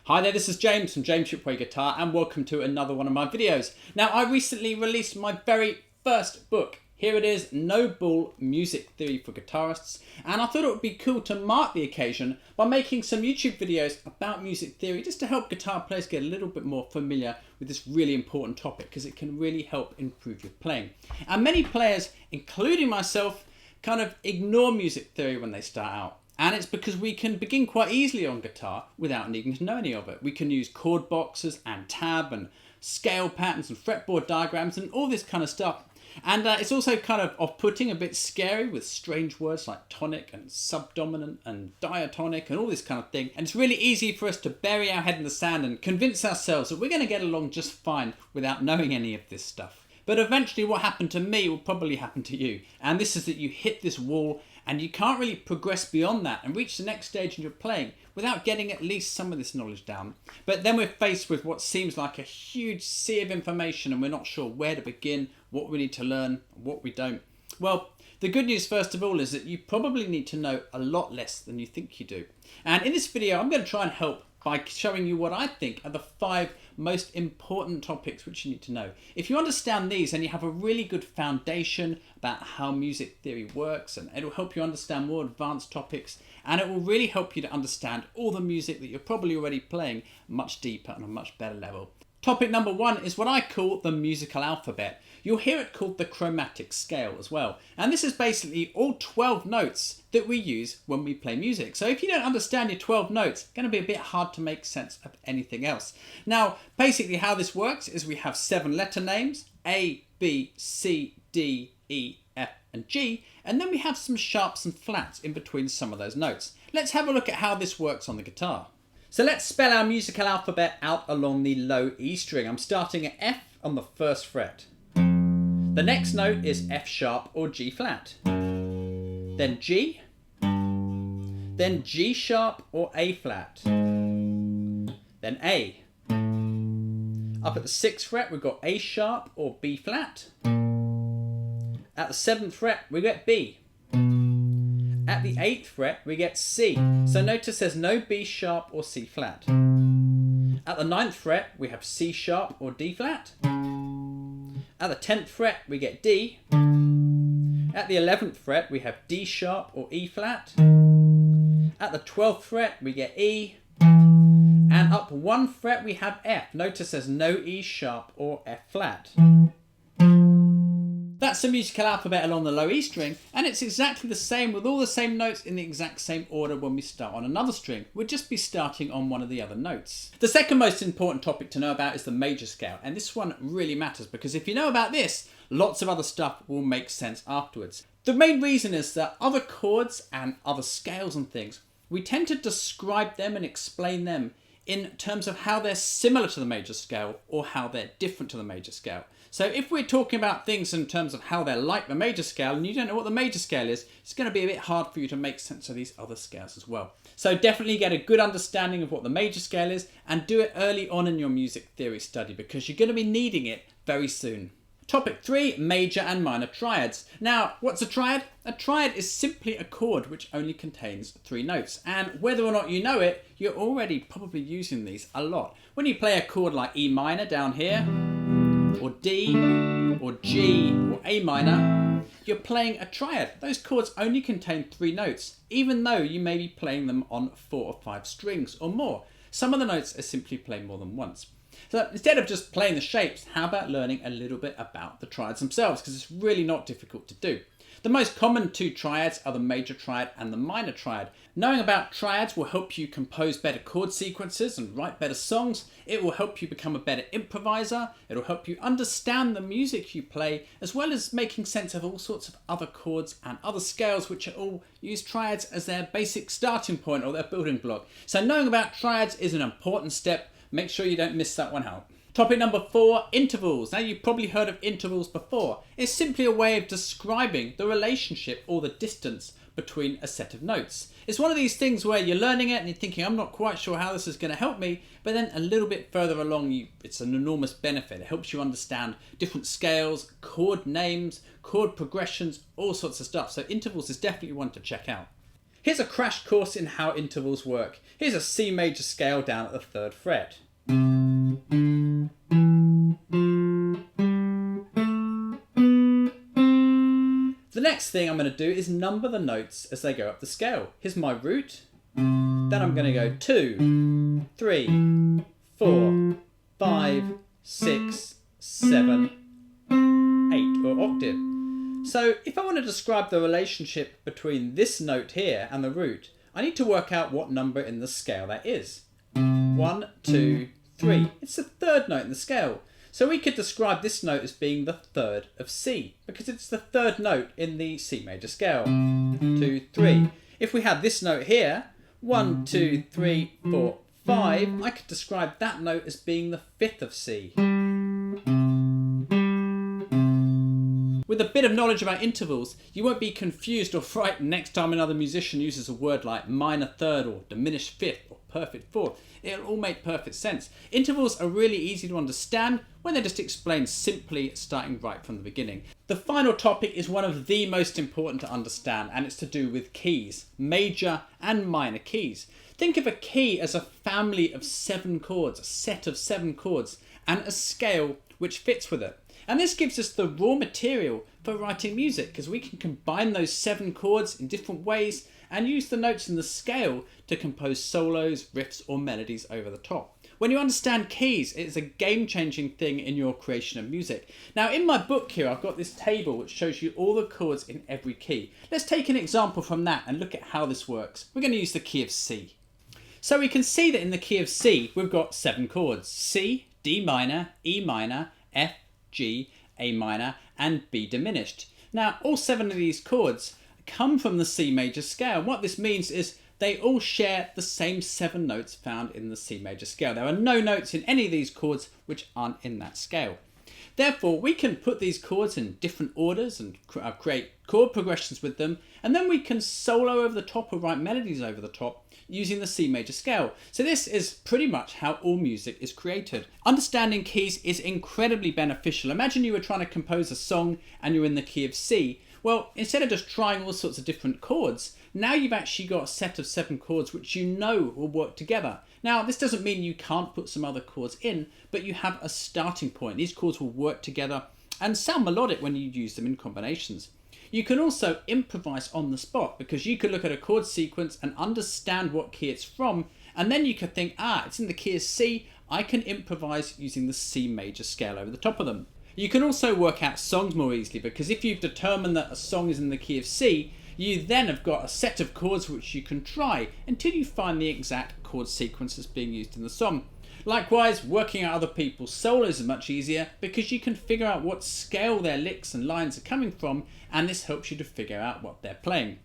Hi there, this is James from James Shipway Guitar and welcome to another one of my videos. Now, I recently released my very first book. Here it is, No Bull Music Theory for Guitarists, and I thought it would be cool to mark the occasion by making some YouTube videos about music theory just to help guitar players get a little bit more familiar with this really important topic because it can really help improve your playing. And many players, including myself, kind of ignore music theory when they start out. And it's because we can begin quite easily on guitar without needing to know any of it. We can use chord boxes and tab and scale patterns and fretboard diagrams and all this kind of stuff. And it's also kind of off-putting, a bit scary with strange words like tonic and subdominant and diatonic and all this kind of thing. And it's really easy for us to bury our head in the sand and convince ourselves that we're going to get along just fine without knowing any of this stuff. But eventually what happened to me will probably happen to you. And this is that you hit this wall and you can't really progress beyond that and reach the next stage in your playing without getting at least some of this knowledge down. But then we're faced with what seems like a huge sea of information and we're not sure where to begin, what we need to learn, what we don't. Well, the good news first of all is that you probably need to know a lot less than you think you do. And in this video, I'm going to try and help by showing you what I think are the 5 most important topics which you need to know. If you understand these, then you have a really good foundation about how music theory works, and it'll help you understand more advanced topics, and it will really help you to understand all the music that you're probably already playing much deeper and on a much better level. Topic number 1 is what I call the musical alphabet. You'll hear it called the chromatic scale as well. And this is basically all 12 notes that we use when we play music. So if you don't understand your 12 notes, it's going to be a bit hard to make sense of anything else. Now, basically how this works is we have 7 letter names, A, B, C, D, E, F, and G, and then we have some sharps and flats in between some of those notes. Let's have a look at how this works on the guitar. So let's spell our musical alphabet out along the low E string. I'm starting at F on the 1st fret. The next note is F sharp or G flat. Then G. Then G sharp or A flat. Then A. Up at the 6th fret we've got A sharp or B flat. At the 7th fret we get B. At the 8th fret we get C. So notice there's no B sharp or C flat. At the 9th fret we have C sharp or D flat. At the 10th fret we get D. At the 11th fret we have D sharp or E flat. At the 12th fret we get E. And up 1 fret we have F. Notice there's no E sharp or F flat. That's the musical alphabet along the low E string, and it's exactly the same with all the same notes in the exact same order when we start on another string. We'd just be starting on one of the other notes. The second most important topic to know about is the major scale, and this one really matters because if you know about this, lots of other stuff will make sense afterwards. The main reason is that other chords and other scales and things, we tend to describe them and explain them in terms of how they're similar to the major scale or how they're different to the major scale. So if we're talking about things in terms of how they're like the major scale and you don't know what the major scale is, it's going to be a bit hard for you to make sense of these other scales as well. So definitely get a good understanding of what the major scale is and do it early on in your music theory study because you're going to be needing it very soon. Topic 3, major and minor triads. Now, what's a triad? A triad is simply a chord which only contains 3 notes. And whether or not you know it, you're already probably using these a lot. When you play a chord like E minor down here, or D, or G, or A minor, you're playing a triad. Those chords only contain 3 notes, even though you may be playing them on 4 or 5 strings or more. Some of the notes are simply played more than once. So instead of just playing the shapes, how about learning a little bit about the triads themselves, because it's really not difficult to do. The most common 2 triads are the major triad and the minor triad. Knowing about triads will help you compose better chord sequences and write better songs. It will help you become a better improviser. It will help you understand the music you play, as well as making sense of all sorts of other chords and other scales which all use triads as their basic starting point or their building block. So knowing about triads is an important step. Make sure you don't miss that one out. Topic number 4, intervals. Now you've probably heard of intervals before. It's simply a way of describing the relationship or the distance between a set of notes. It's one of these things where you're learning it and you're thinking, I'm not quite sure how this is going to help me, but then a little bit further along, it's an enormous benefit. It helps you understand different scales, chord names, chord progressions, all sorts of stuff. So intervals is definitely one to check out. Here's a crash course in how intervals work. Here's a C major scale down at the 3rd fret. The next thing I'm going to do is number the notes as they go up the scale. Here's my root. Then I'm going to go 2, 3, 4, 5, 6, 7, 8, or octave. So if I want to describe the relationship between this note here and the root, I need to work out what number in the scale that is. 1, 2, 3. It's the 3rd note in the scale. So we could describe this note as being the 3rd of C, because it's the 3rd note in the C major scale. 2, 3. If we had this note here, 1, 2, 3, 4, 5, I could describe that note as being the 5th of C. With a bit of knowledge about intervals, you won't be confused or frightened next time another musician uses a word like minor 3rd or diminished 5th or perfect 4th. It'll all make perfect sense. Intervals are really easy to understand when they're just explained simply, starting right from the beginning. The final topic is one of the most important to understand, and it's to do with keys, major and minor keys. Think of a key as a family of 7 chords, a set of 7 chords, and a scale which fits with it. And this gives us the raw material for writing music, because we can combine those 7 chords in different ways and use the notes in the scale to compose solos, riffs, or melodies over the top. When you understand keys, it's a game-changing thing in your creation of music. Now, in my book here, I've got this table which shows you all the chords in every key. Let's take an example from that and look at how this works. We're going to use the key of C. So we can see that in the key of C, we've got 7 chords: C, D minor, E minor, F, G, A minor, and B diminished. Now, all 7 of these chords come from the C major scale. What this means is they all share the same 7 notes found in the C major scale. There are no notes in any of these chords which aren't in that scale. Therefore, we can put these chords in different orders and create chord progressions with them, and then we can solo over the top or write melodies over the top using the C major scale. So this is pretty much how all music is created. Understanding keys is incredibly beneficial. Imagine you were trying to compose a song and you're in the key of C. Well, instead of just trying all sorts of different chords, now you've actually got a set of 7 chords which you know will work together. Now, this doesn't mean you can't put some other chords in, but you have a starting point. These chords will work together and sound melodic when you use them in combinations. You can also improvise on the spot, because you could look at a chord sequence and understand what key it's from, and then you could think, it's in the key of C, I can improvise using the C major scale over the top of them. You can also work out songs more easily, because if you've determined that a song is in the key of C, you then have got a set of chords which you can try until you find the exact chord sequences being used in the song. Likewise, working out other people's solos is much easier, because you can figure out what scale their licks and lines are coming from, and this helps you to figure out what they're playing.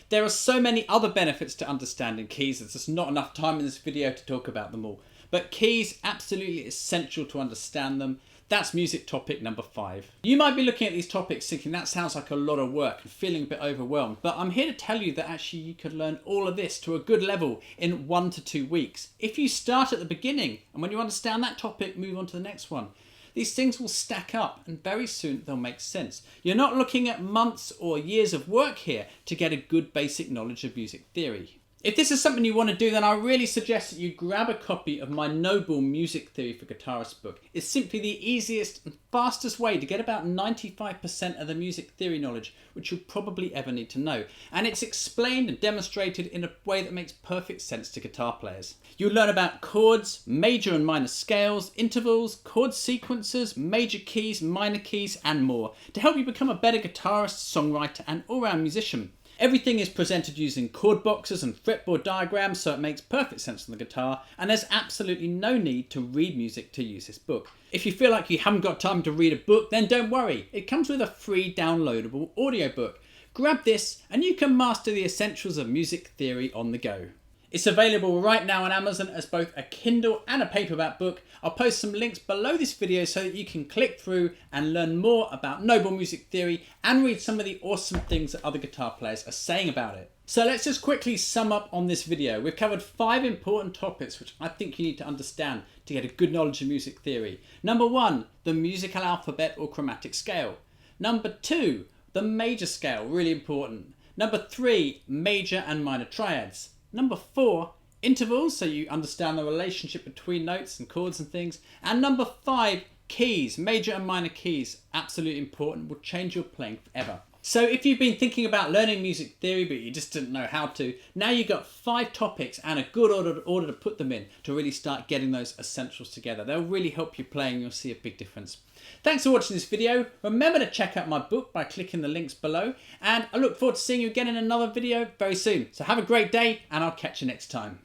There are so many other benefits to understanding keys, there's just not enough time in this video to talk about them all. But keys, absolutely essential to understand them. That's music topic number 5. You might be looking at these topics thinking that sounds like a lot of work and feeling a bit overwhelmed, but I'm here to tell you that actually you could learn all of this to a good level in 1 to 2 weeks. If you start at the beginning, and when you understand that topic, move on to the next one. These things will stack up, and very soon they'll make sense. You're not looking at months or years of work here to get a good basic knowledge of music theory. If this is something you want to do, then I really suggest that you grab a copy of my No Bull Music Theory for Guitarists book. It's simply the easiest and fastest way to get about 95% of the music theory knowledge which you'll probably ever need to know. And it's explained and demonstrated in a way that makes perfect sense to guitar players. You'll learn about chords, major and minor scales, intervals, chord sequences, major keys, minor keys, and more to help you become a better guitarist, songwriter, and all-round musician. Everything is presented using chord boxes and fretboard diagrams, so it makes perfect sense on the guitar, and there's absolutely no need to read music to use this book. If you feel like you haven't got time to read a book, then don't worry. It comes with a free downloadable audiobook. Grab this and you can master the essentials of music theory on the go. It's available right now on Amazon as both a Kindle and a paperback book. I'll post some links below this video so that you can click through and learn more about No Bull Music Theory and read some of the awesome things that other guitar players are saying about it. So let's just quickly sum up on this video. We've covered 5 important topics which I think you need to understand to get a good knowledge of music theory. Number 1, the musical alphabet or chromatic scale. Number 2, the major scale, really important. Number 3, major and minor triads. Number 4, intervals, so you understand the relationship between notes and chords and things. And number 5, keys, major and minor keys. Absolutely important, will change your playing forever. So if you've been thinking about learning music theory but you just didn't know how to, now you've got 5 topics and a good order to put them in to really start getting those essentials together. They'll really help you play and you'll see a big difference. Thanks for watching this video. Remember to check out my book by clicking the links below, and I look forward to seeing you again in another video very soon. So have a great day and I'll catch you next time.